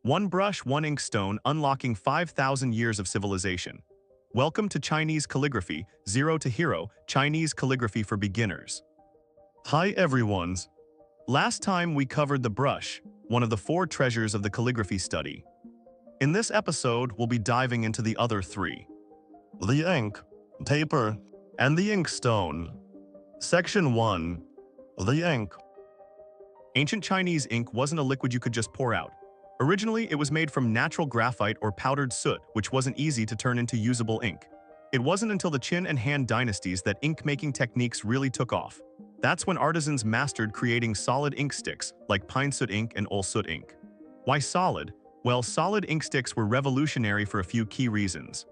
One brush, one inkstone, unlocking 5,000 years of civilization. Welcome to Chinese Calligraphy, Zero to Hero, Chinese Calligraphy for Beginners. Hi everyone. Last time we covered the brush, one of the four treasures of the calligraphy study. In this episode, we'll be diving into the other three. The ink, paper, and the inkstone. Section 1. The ink. Ancient Chinese ink wasn't a liquid you could just pour out. Originally, it was made from natural graphite or powdered soot, which wasn't easy to turn into usable ink. It wasn't until the Qin and Han dynasties that ink-making techniques really took off. That's when artisans mastered creating solid ink sticks, like pine soot ink and old soot ink. Why solid? Well, solid ink sticks were revolutionary for a few key reasons.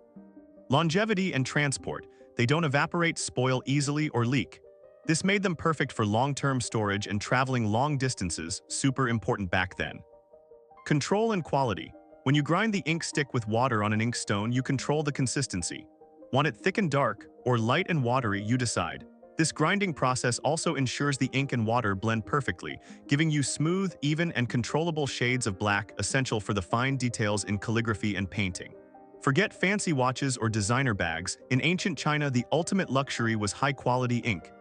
Longevity and transport. They don't evaporate, spoil easily, or leak. This made them perfect for long-term storage and traveling long distances, super important back then. Control and quality. When you grind the ink stick with water on an inkstone, you control the consistency. Want it thick and dark, or light and watery, you decide. This grinding process also ensures the ink and water blend perfectly, giving you smooth, even, and controllable shades of black, essential for the fine details in calligraphy and painting. Forget fancy watches or designer bags. In ancient China, the ultimate luxury was high-quality ink.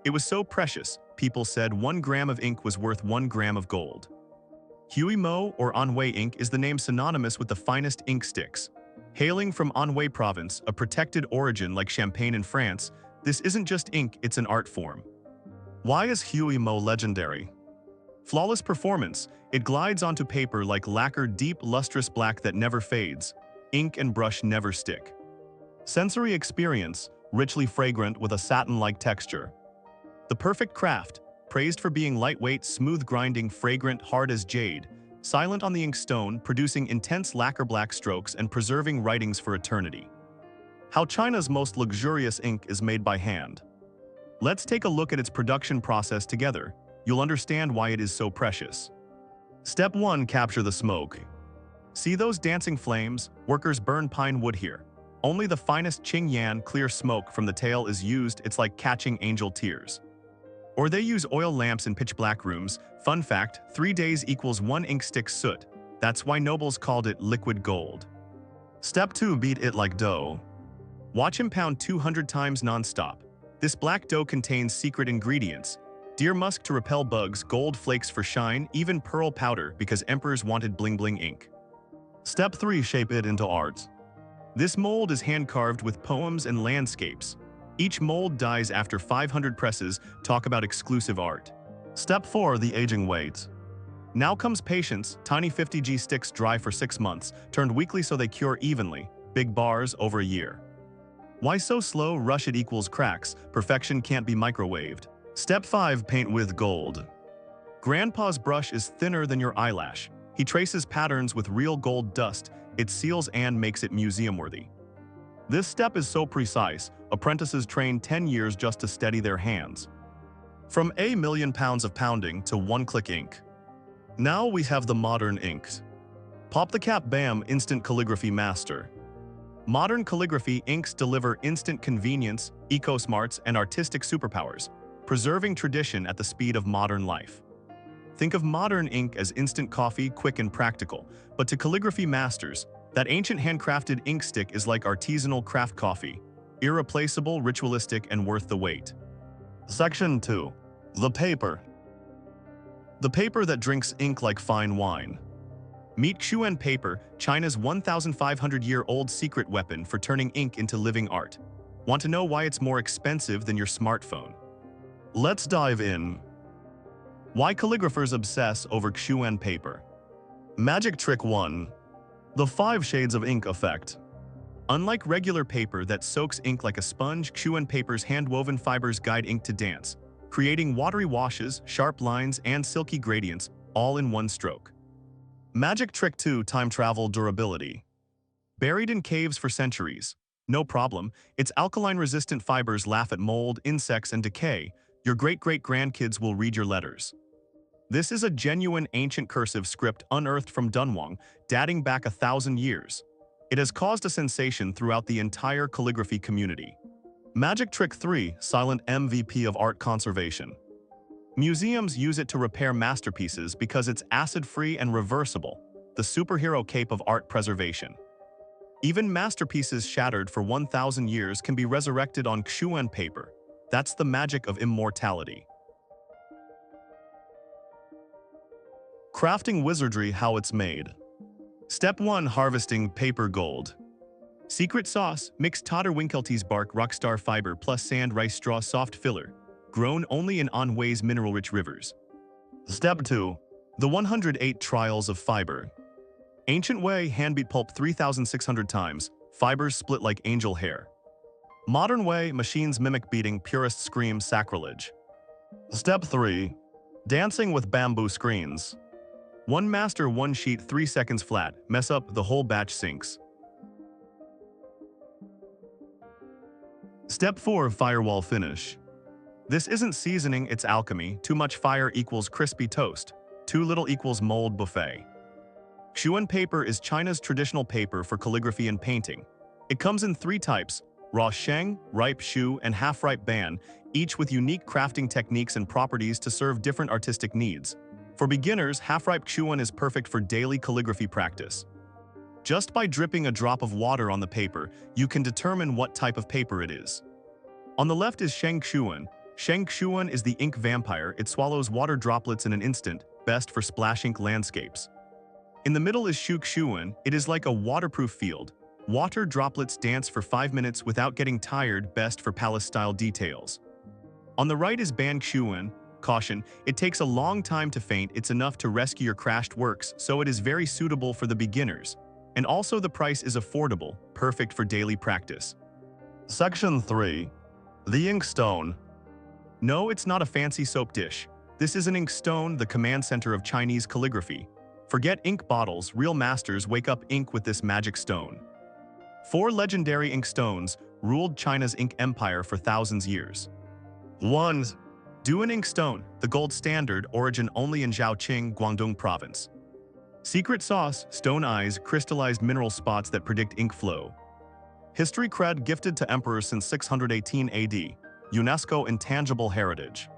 It was so precious, people said 1 gram of ink was worth 1 gram of gold. Hui Mo or Anhui ink is the name synonymous with the finest ink sticks. Hailing from Anhui province, a protected origin like Champagne in France, this isn't just ink, it's an art form. Why is Hui Mo legendary? Flawless performance. It glides onto paper like lacquer, deep, lustrous black that never fades. Ink and brush never stick. Sensory experience, richly fragrant with a satin-like texture. The perfect craft, praised for being lightweight, smooth grinding, fragrant, hard as jade, silent on the inkstone, producing intense lacquer black strokes and preserving writings for eternity. How China's most luxurious ink is made by hand. Let's take a look at its production process together. You'll understand why it is so precious. Step 1. Capture the smoke. See those dancing flames? Workers burn pine wood here. Only the finest Qingyan clear smoke from the tail is used. It's like catching angel tears. Or they use oil lamps in pitch black rooms. Fun fact, 3 days equals 1 ink stick soot. That's why nobles called it liquid gold. Step 2. Beat it like dough. Watch him pound 200 times non-stop. This black dough contains secret ingredients. Deer musk to repel bugs, gold flakes for shine, even pearl powder because emperors wanted bling-bling ink. Step 3. Shape it into art. This mold is hand-carved with poems and landscapes. Each mold dies after 500 presses. Talk about exclusive art. Step 4. The aging wait. Now comes patience. Tiny 50G sticks dry for 6 months, turned weekly so they cure evenly. Big bars over a year. Why so slow? Rush it equals cracks. Perfection can't be microwaved. Step 5. Paint with gold. Grandpa's brush is thinner than your eyelash. He traces patterns with real gold dust. It seals and makes it museum-worthy. This step is so precise, apprentices train 10 years just to steady their hands. From a million pounds of pounding to one-click ink. Now we have the modern inks. Pop the cap, bam, instant calligraphy master. Modern calligraphy inks deliver instant convenience, eco-smarts, and artistic superpowers, preserving tradition at the speed of modern life. Think of modern ink as instant coffee, quick and practical, but to calligraphy masters, that ancient handcrafted ink stick is like artisanal craft coffee, irreplaceable, ritualistic, and worth the wait. Section 2. The paper. The paper that drinks ink like fine wine. Meet Xuan paper, China's 1,500-year-old secret weapon for turning ink into living art. Want to know why it's more expensive than your smartphone? Let's dive in. Why calligraphers obsess over Xuan paper. Magic trick 1. The 5 shades of ink effect. Unlike regular paper that soaks ink like a sponge, Xuan paper's hand-woven fibers guide ink to dance, creating watery washes, sharp lines, and silky gradients, all in one stroke. Magic trick 2. Time travel durability. Buried in caves for centuries. No problem, its alkaline-resistant fibers laugh at mold, insects, and decay. Your great-great-grandkids will read your letters. This is a genuine ancient cursive script unearthed from Dunhuang, dating back 1,000 years. It has caused a sensation throughout the entire calligraphy community. Magic trick 3. Silent MVP of art conservation. Museums use it to repair masterpieces because it's acid-free and reversible. the superhero cape of art preservation. Even masterpieces shattered for 1,000 years can be resurrected on Xuan paper. That's the magic of immortality. Crafting wizardry, how it's made. Step 1. Harvesting paper gold. Secret sauce: mix Todderwinkeltee's bark rockstar fiber plus sand rice straw soft filler, grown only in Anhui's mineral-rich rivers. Step 2. The 108 trials of fiber. Ancient way: hand-beat pulp 3,600 times, fibers split like angel hair. Modern way: machines mimic beating, purists scream sacrilege. Step 3. Dancing with bamboo screens. One master, one sheet, 3 seconds flat, mess up, the whole batch sinks. Step 4. Firewall finish. This isn't seasoning, it's alchemy. Too much fire equals crispy toast. Too little equals mold buffet. Xuan paper is China's traditional paper for calligraphy and painting. It comes in 3 types: raw sheng, ripe shu, and half-ripe ban, each with unique crafting techniques and properties to serve different artistic needs. For beginners, half-ripe Xuan is perfect for daily calligraphy practice. Just by dripping a drop of water on the paper, you can determine what type of paper it is. On the left is Sheng Xuan. Sheng Xuan is the ink vampire. It swallows water droplets in an instant, best for splash ink landscapes. In the middle is Shu Xuan. It is like a waterproof field. Water droplets dance for 5 minutes without getting tired, best for palace-style details. On the right is Ban Xuan. Caution: it takes a long time to faint. It's enough to rescue your crashed works, so it is very suitable for the beginners. And also the price is affordable, perfect for daily practice. Section 3. The Inkstone. No, it's not a fancy soap dish. This is an Inkstone, the command center of Chinese calligraphy. Forget ink bottles, real masters wake up ink with this magic stone. 4 legendary Inkstones ruled China's ink empire for thousands of years. 1. Duan Inkstone, the gold standard, origin only in Zhaoqing, Guangdong province. Secret sauce: stone eyes, crystallized mineral spots that predict ink flow. History cred gifted to emperors since 618 AD. UNESCO intangible heritage.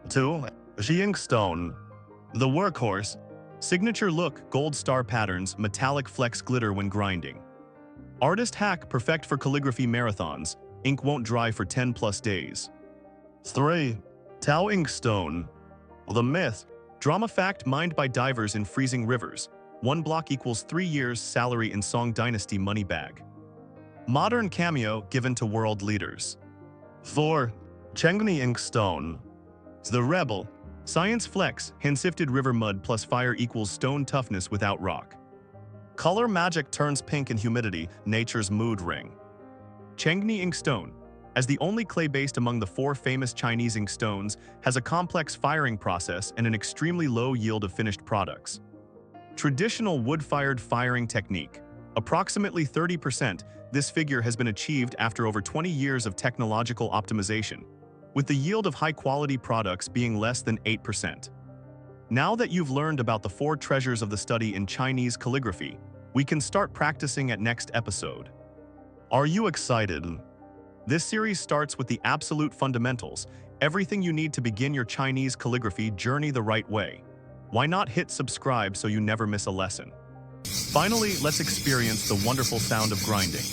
2. Xi Inkstone, the workhorse. Signature look: gold star patterns, metallic flecks glitter when grinding. Artist hack perfect for calligraphy marathons. Ink won't dry for 10+ days. 3. Tao Inkstone, the myth. Drama fact mined by divers in freezing rivers. 1 block equals 3 years' salary in Song Dynasty money bag. Modern cameo given to world leaders. 4. Chengni Inkstone, the rebel. Science flex: hand-sifted river mud plus fire equals stone toughness without rock. Color magic turns pink in humidity, nature's mood ring. Chengni Inkstone, as the only clay based among the 4 famous Chinese inkstones, has a complex firing process and an extremely low yield of finished products. Traditional wood-fired firing technique. Approximately 30%, this figure has been achieved after over 20 years of technological optimization, with the yield of high-quality products being less than 8%. Now that you've learned about the 4 treasures of the study in Chinese calligraphy, we can start practicing at next episode. Are you excited? This series starts with the absolute fundamentals, everything you need to begin your Chinese calligraphy journey the right way. Why not hit subscribe so you never miss a lesson? Finally, let's experience the wonderful sound of grinding.